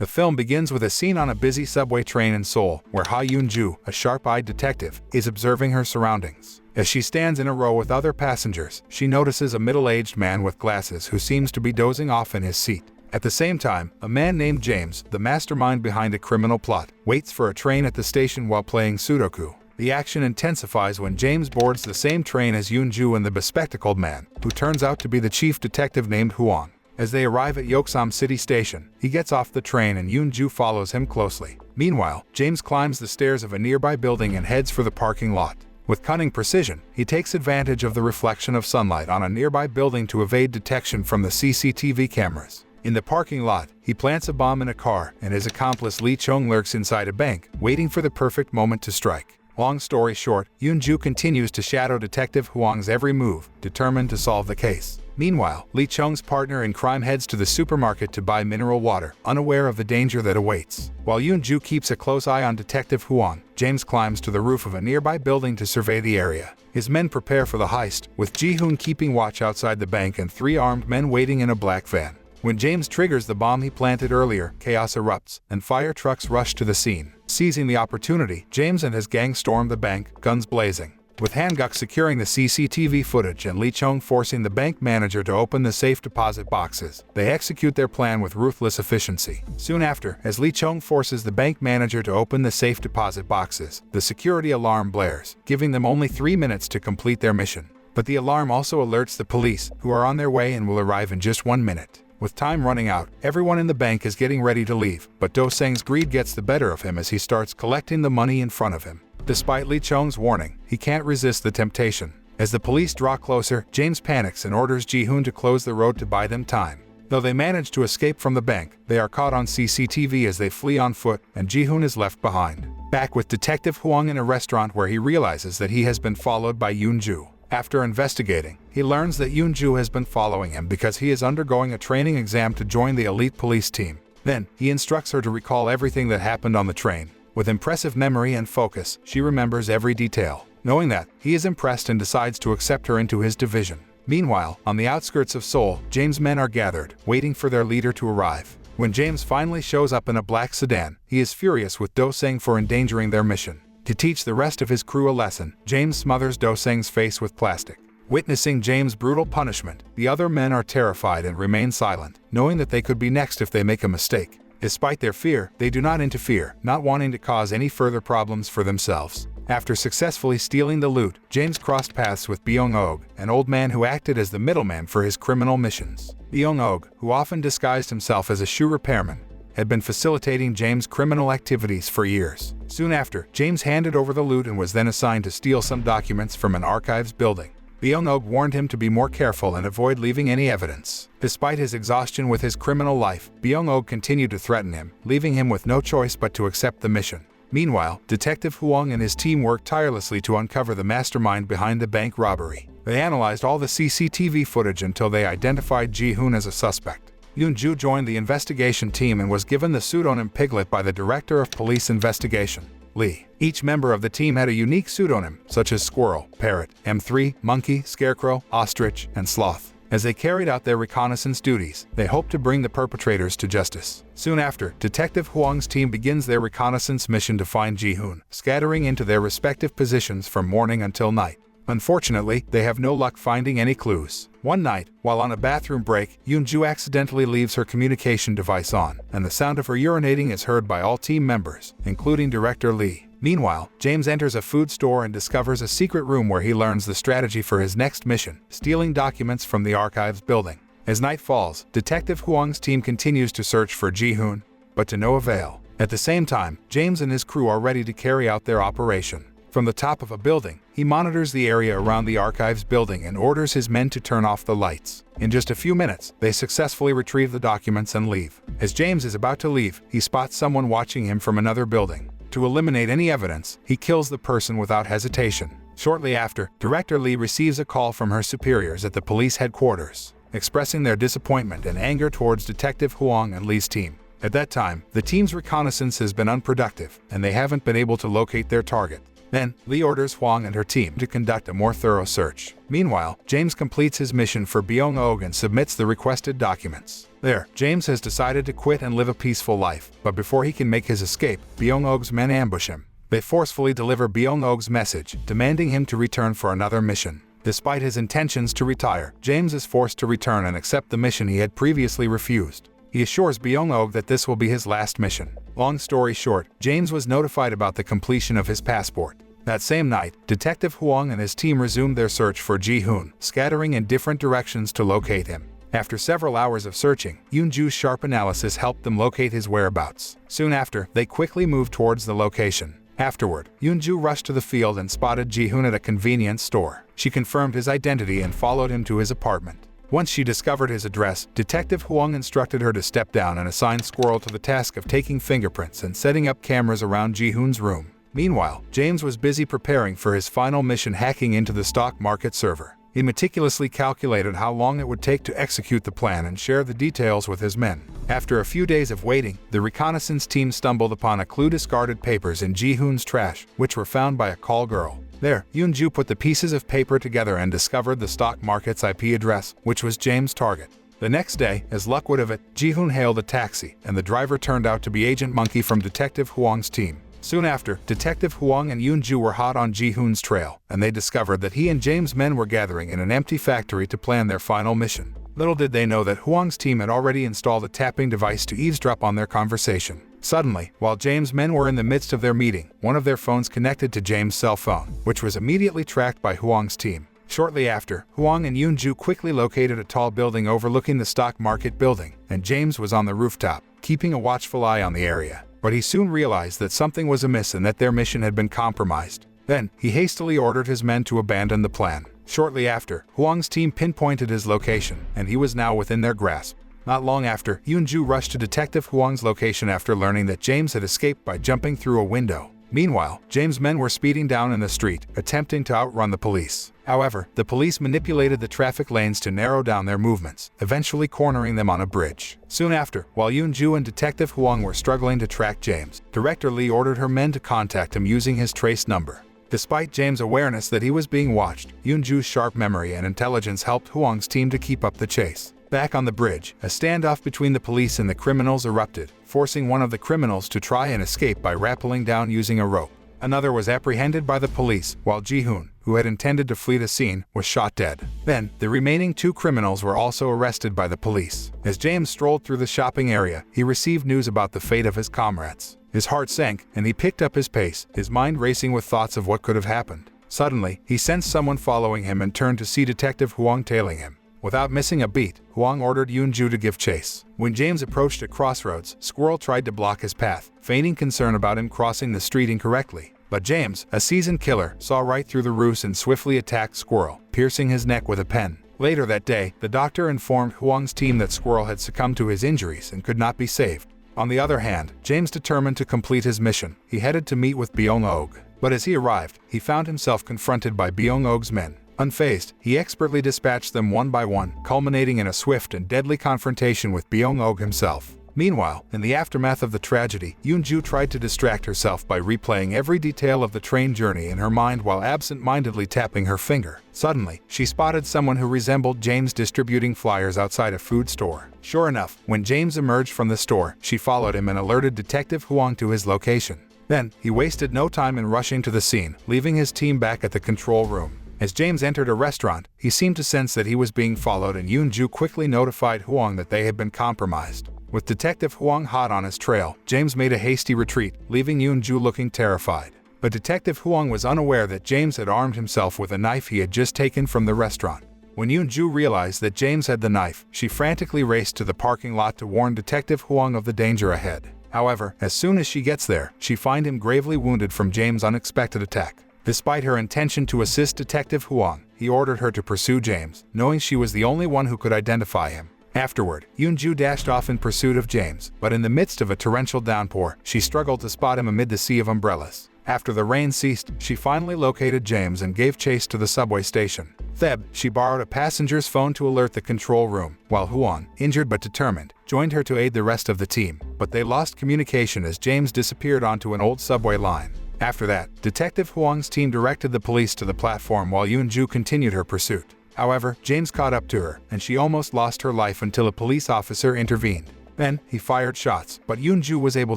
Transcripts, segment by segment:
The film begins with a scene on a busy subway train in Seoul, where Ha Yoon-joo, a sharp-eyed detective, is observing her surroundings. As she stands in a row with other passengers, she notices a middle-aged man with glasses who seems to be dozing off in his seat. At the same time, a man named James, the mastermind behind a criminal plot, waits for a train at the station while playing Sudoku. The action intensifies when James boards the same train as Yoon-joo and the bespectacled man, who turns out to be the chief detective named Hwang. As they arrive at Yeoksam City Station, he gets off the train and Yoon-joo follows him closely. Meanwhile, James climbs the stairs of a nearby building and heads for the parking lot. With cunning precision, he takes advantage of the reflection of sunlight on a nearby building to evade detection from the CCTV cameras. In the parking lot, he plants a bomb in a car, and his accomplice Lee Chung lurks inside a bank, waiting for the perfect moment to strike. Long story short, Yoon-joo continues to shadow Detective Hwang's every move, determined to solve the case. Meanwhile, Lee Chung's partner in crime heads to the supermarket to buy mineral water, unaware of the danger that awaits. While Yoon-joo keeps a close eye on Detective Hwang, James climbs to the roof of a nearby building to survey the area. His men prepare for the heist, with Ji-hoon keeping watch outside the bank and 3 armed men waiting in a black van. When James triggers the bomb he planted earlier, chaos erupts, and fire trucks rush to the scene. Seizing the opportunity, James and his gang storm the bank, guns blazing. With Hanguk securing the CCTV footage and Lee Chung forcing the bank manager to open the safe deposit boxes, they execute their plan with ruthless efficiency. Soon after, as Lee Chung forces the bank manager to open the safe deposit boxes, the security alarm blares, giving them only 3 minutes to complete their mission. But the alarm also alerts the police, who are on their way and will arrive in just 1 minute. With time running out, everyone in the bank is getting ready to leave, but Do-sang's greed gets the better of him as he starts collecting the money in front of him. Despite Lee Chung's warning, he can't resist the temptation. As the police draw closer, James panics and orders Ji-hoon to close the road to buy them time. Though they manage to escape from the bank, they are caught on CCTV as they flee on foot, and Ji-hoon is left behind. Back with Detective Hwang in a restaurant where he realizes that he has been followed by Yoon-joo. After investigating, he learns that Yoon-joo has been following him because he is undergoing a training exam to join the elite police team. Then, he instructs her to recall everything that happened on the train. With impressive memory and focus, she remembers every detail. Knowing that, he is impressed and decides to accept her into his division. Meanwhile, on the outskirts of Seoul, James' men are gathered, waiting for their leader to arrive. When James finally shows up in a black sedan, he is furious with Do-sang for endangering their mission. To teach the rest of his crew a lesson, James smothers Do-sang's face with plastic. Witnessing James' brutal punishment, the other men are terrified and remain silent, knowing that they could be next if they make a mistake. Despite their fear, they do not interfere, not wanting to cause any further problems for themselves. After successfully stealing the loot, James crossed paths with Byung-ok, an old man who acted as the middleman for his criminal missions. Byung-ok, who often disguised himself as a shoe repairman, had been facilitating James' criminal activities for years. Soon after, James handed over the loot and was then assigned to steal some documents from an archives building. Byung-ok warned him to be more careful and avoid leaving any evidence. Despite his exhaustion with his criminal life, Byung-ok continued to threaten him, leaving him with no choice but to accept the mission. Meanwhile, Detective Hwang and his team worked tirelessly to uncover the mastermind behind the bank robbery. They analyzed all the CCTV footage until they identified Ji-hoon as a suspect. Yoon-joo joined the investigation team and was given the pseudonym Piglet by the Director of Police Investigation, Lee. Each member of the team had a unique pseudonym, such as Squirrel, Parrot, M3, Monkey, Scarecrow, Ostrich, and Sloth. As they carried out their reconnaissance duties, they hoped to bring the perpetrators to justice. Soon after, Detective Hwang's team begins their reconnaissance mission to find Ji-hoon, scattering into their respective positions from morning until night. Unfortunately, they have no luck finding any clues. One night, while on a bathroom break, Yoon-joo accidentally leaves her communication device on, and the sound of her urinating is heard by all team members, including Director Lee. Meanwhile, James enters a food store and discovers a secret room where he learns the strategy for his next mission, stealing documents from the archives building. As night falls, Detective Hwang's team continues to search for Ji-hoon, but to no avail. At the same time, James and his crew are ready to carry out their operation. From the top of a building, he monitors the area around the archives building and orders his men to turn off the lights. In just a few minutes, they successfully retrieve the documents and leave. As James is about to leave, he spots someone watching him from another building. To eliminate any evidence, he kills the person without hesitation. Shortly after, Director Lee receives a call from her superiors at the police headquarters, expressing their disappointment and anger towards Detective Hwang and Lee's team. At that time, the team's reconnaissance has been unproductive, and they haven't been able to locate their target. Then, Lee orders Hwang and her team to conduct a more thorough search. Meanwhile, James completes his mission for Byung-ok and submits the requested documents. There, James has decided to quit and live a peaceful life, but before he can make his escape, Byung-ok's men ambush him. They forcefully deliver Byung-ok's message, demanding him to return for another mission. Despite his intentions to retire, James is forced to return and accept the mission he had previously refused. He assures Byung-ok that this will be his last mission. Long story short, James was notified about the completion of his passport. That same night, Detective Hwang and his team resumed their search for Ji-hoon, scattering in different directions to locate him. After several hours of searching, Yoon-joo's sharp analysis helped them locate his whereabouts. Soon after, they quickly moved towards the location. Afterward, Yoon-joo rushed to the field and spotted Ji-hoon at a convenience store. She confirmed his identity and followed him to his apartment. Once she discovered his address, Detective Hwang instructed her to step down and assign Squirrel to the task of taking fingerprints and setting up cameras around Ji-hoon's room. Meanwhile, James was busy preparing for his final mission, hacking into the stock market server. He meticulously calculated how long it would take to execute the plan and share the details with his men. After a few days of waiting, the reconnaissance team stumbled upon a clue: discarded papers in Ji-hoon's trash, which were found by a call girl. There, Yoon-joo put the pieces of paper together and discovered the stock market's IP address, which was James' target. The next day, as luck would have it, Ji-hoon hailed a taxi, and the driver turned out to be Agent Monkey from Detective Hwang's team. Soon after, Detective Hwang and Yoon-joo were hot on Ji-hoon's trail, and they discovered that he and James' men were gathering in an empty factory to plan their final mission. Little did they know that Hwang's team had already installed a tapping device to eavesdrop on their conversation. Suddenly, while James' men were in the midst of their meeting, one of their phones connected to James' cell phone, which was immediately tracked by Hwang's team. Shortly after, Hwang and Yoon-joo quickly located a tall building overlooking the stock market building, and James was on the rooftop, keeping a watchful eye on the area. But he soon realized that something was amiss and that their mission had been compromised. Then, he hastily ordered his men to abandon the plan. Shortly after, Hwang's team pinpointed his location, and he was now within their grasp. Not long after, Yoon-joo rushed to Detective Hwang's location after learning that James had escaped by jumping through a window. Meanwhile, James' men were speeding down in the street, attempting to outrun the police. However, the police manipulated the traffic lanes to narrow down their movements, eventually cornering them on a bridge. Soon after, while Yoon-joo and Detective Hwang were struggling to track James, Director Lee ordered her men to contact him using his trace number. Despite James' awareness that he was being watched, Yoon-joo's sharp memory and intelligence helped Hwang's team to keep up the chase. Back on the bridge, a standoff between the police and the criminals erupted, forcing one of the criminals to try and escape by rappelling down using a rope. Another was apprehended by the police, while Ji-hoon, who had intended to flee the scene, was shot dead. Then, the remaining two criminals were also arrested by the police. As James strolled through the shopping area, he received news about the fate of his comrades. His heart sank, and he picked up his pace, his mind racing with thoughts of what could have happened. Suddenly, he sensed someone following him and turned to see Detective Hwang tailing him. Without missing a beat, Hwang ordered Yoon-joo to give chase. When James approached a crossroads, Squirrel tried to block his path, feigning concern about him crossing the street incorrectly. But James, a seasoned killer, saw right through the ruse and swiftly attacked Squirrel, piercing his neck with a pen. Later that day, the doctor informed Hwang's team that Squirrel had succumbed to his injuries and could not be saved. On the other hand, James determined to complete his mission. He headed to meet with Byung-ok. But as he arrived, he found himself confronted by Byung-ok's men. Unfazed, he expertly dispatched them one by one, culminating in a swift and deadly confrontation with Byung-ok himself. Meanwhile, in the aftermath of the tragedy, Yoon-joo tried to distract herself by replaying every detail of the train journey in her mind while absent-mindedly tapping her finger. Suddenly, she spotted someone who resembled James distributing flyers outside a food store. Sure enough, when James emerged from the store, she followed him and alerted Detective Hwang to his location. Then, he wasted no time in rushing to the scene, leaving his team back at the control room. As James entered a restaurant, he seemed to sense that he was being followed, and Yoon-joo quickly notified Hwang that they had been compromised. With Detective Hwang hot on his trail, James made a hasty retreat, leaving Yoon-joo looking terrified. But Detective Hwang was unaware that James had armed himself with a knife he had just taken from the restaurant. When Yoon-joo realized that James had the knife, she frantically raced to the parking lot to warn Detective Hwang of the danger ahead. However, as soon as she gets there, she finds him gravely wounded from James' unexpected attack. Despite her intention to assist Detective Hwang, he ordered her to pursue James, knowing she was the only one who could identify him. Afterward, Yoon-joo dashed off in pursuit of James, but in the midst of a torrential downpour, she struggled to spot him amid the sea of umbrellas. After the rain ceased, she finally located James and gave chase to the subway station. Theb, she borrowed a passenger's phone to alert the control room, while Hwang, injured but determined, joined her to aid the rest of the team, but they lost communication as James disappeared onto an old subway line. After that, Detective Hwang's team directed the police to the platform while Yoon-joo continued her pursuit. However, James caught up to her, and she almost lost her life until a police officer intervened. Then, he fired shots, but Yoon-joo was able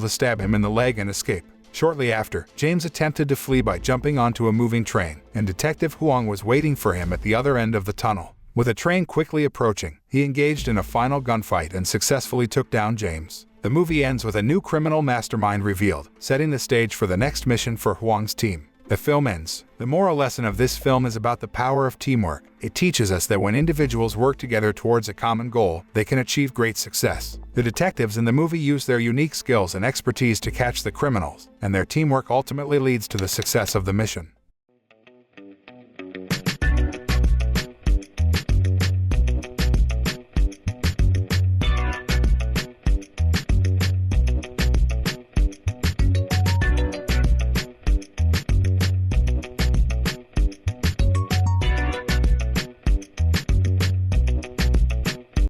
to stab him in the leg and escape. Shortly after, James attempted to flee by jumping onto a moving train, and Detective Hwang was waiting for him at the other end of the tunnel. With a train quickly approaching, he engaged in a final gunfight and successfully took down James. The movie ends with a new criminal mastermind revealed, setting the stage for the next mission for Hwang's team. The film ends. The moral lesson of this film is about the power of teamwork. It teaches us that when individuals work together towards a common goal, they can achieve great success. The detectives in the movie use their unique skills and expertise to catch the criminals, and their teamwork ultimately leads to the success of the mission.